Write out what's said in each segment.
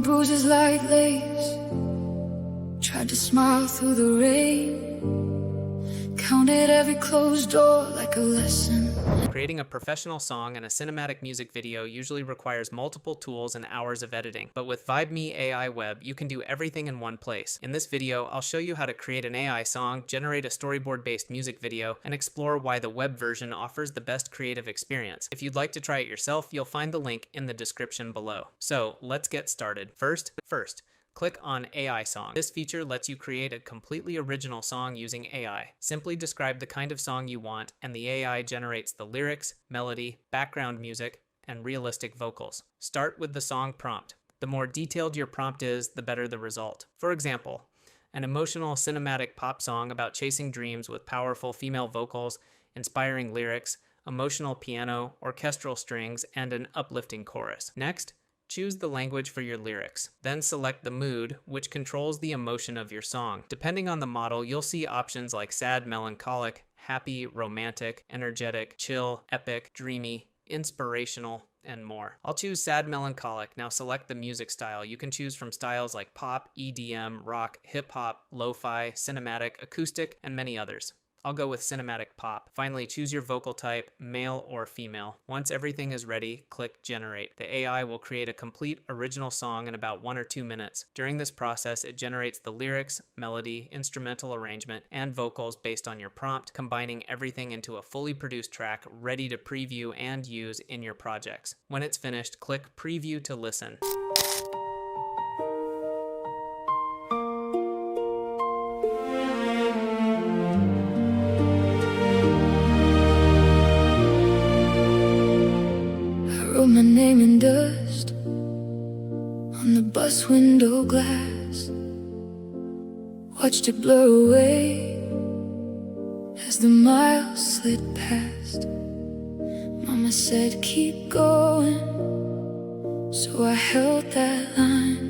bruises like lace. Tried to smile through the rain. Counted every closed door like a lesson. Creating a professional song and a cinematic music video usually requires multiple tools and hours of editing, but with VibeMe AI Web, you can do everything in one place. In this video, I'll show you how to create an AI song, generate a storyboard-based music video, and explore why the web version offers the best creative experience. If you'd like to try it yourself, you'll find the link in the description below. So let's get started. First, click on AI Song. This feature lets you create a completely original song using AI. Simply describe the kind of song you want, and the AI generates the lyrics, melody, background music, and realistic vocals. Start with the song prompt. The more detailed your prompt is, the better the result. For example, an emotional cinematic pop song about chasing dreams with powerful female vocals, inspiring lyrics, emotional piano, orchestral strings, and an uplifting chorus. Next, choose the language for your lyrics. Then select the mood, which controls the emotion of your song. Depending on the model, you'll see options like sad, melancholic, happy, romantic, energetic, chill, epic, dreamy, inspirational, and more. I'll choose sad melancholic. Now select the music style. You can choose from styles like pop, EDM, rock, hip-hop, lo-fi, cinematic, acoustic, and many others. I'll go with cinematic pop. Finally, choose your vocal type, male or female. Once everything is ready, click Generate. The AI will create a complete original song in about 1 or 2 minutes. During this process, it generates the lyrics, melody, instrumental arrangement, and vocals based on your prompt, combining everything into a fully produced track ready to preview and use in your projects. When it's finished, click Preview to listen. Wrote my name in dust on the bus window glass. Watched it blur away as the miles slid past. Mama said keep going, so I held that line.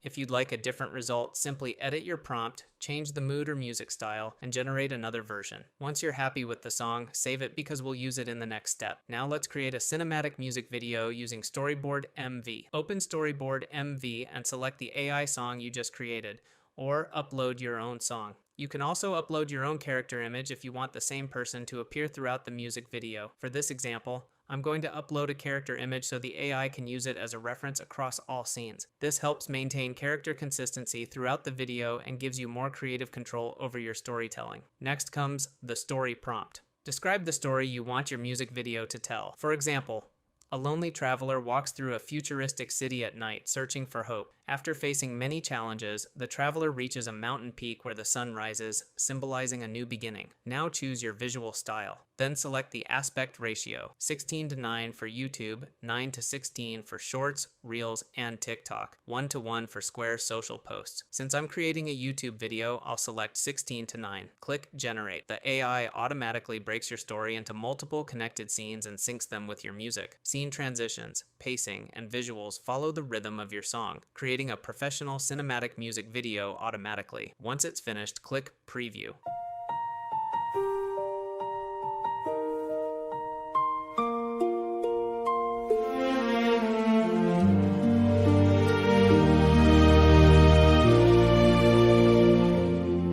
If you'd like a different result, simply edit your prompt, change the mood or music style, and generate another version. Once you're happy with the song, save it because we'll use it in the next step. Now let's create a cinematic music video using Storyboard MV. Open Storyboard MV and select the AI song you just created, or upload your own song. You can also upload your own character image if you want the same person to appear throughout the music video. For this example, I'm going to upload a character image so the AI can use it as a reference across all scenes. This helps maintain character consistency throughout the video and gives you more creative control over your storytelling. Next comes the story prompt. Describe the story you want your music video to tell. For example, a lonely traveler walks through a futuristic city at night, searching for hope. After facing many challenges, the traveler reaches a mountain peak where the sun rises, symbolizing a new beginning. Now choose your visual style. Then select the aspect ratio, 16:9 for YouTube, 9:16 for Shorts, Reels, and TikTok, 1:1 for Square social posts. Since I'm creating a YouTube video, I'll select 16:9. Click Generate. The AI automatically breaks your story into multiple connected scenes and syncs them with your music. Scene transitions, pacing, and visuals follow the rhythm of your song, creating a professional cinematic music video automatically. Once it's finished, click Preview.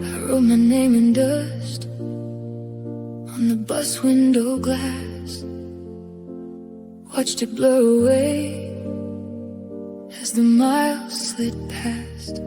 I wrote my name in dust on the bus window glass. Watched it blur away as the miles slid past.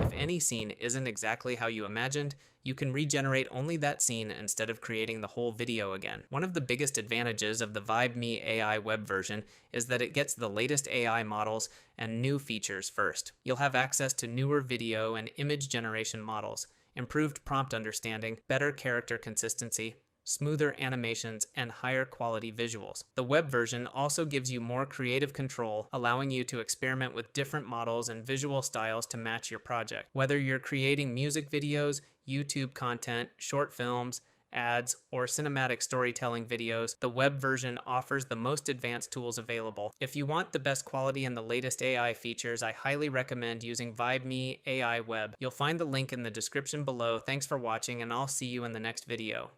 If any scene isn't exactly how you imagined, you can regenerate only that scene instead of creating the whole video again. One of the biggest advantages of the VibeMe AI web version is that it gets the latest AI models and new features first. You'll have access to newer video and image generation models, improved prompt understanding, better character consistency, smoother animations, and higher quality visuals. The web version also gives you more creative control, allowing you to experiment with different models and visual styles to match your project. Whether you're creating music videos, YouTube content, short films, ads, or cinematic storytelling videos, the web version offers the most advanced tools available. If you want the best quality and the latest AI features, I highly recommend using VibeMe AI Web. You'll find the link in the description below. Thanks for watching, and I'll see you in the next video.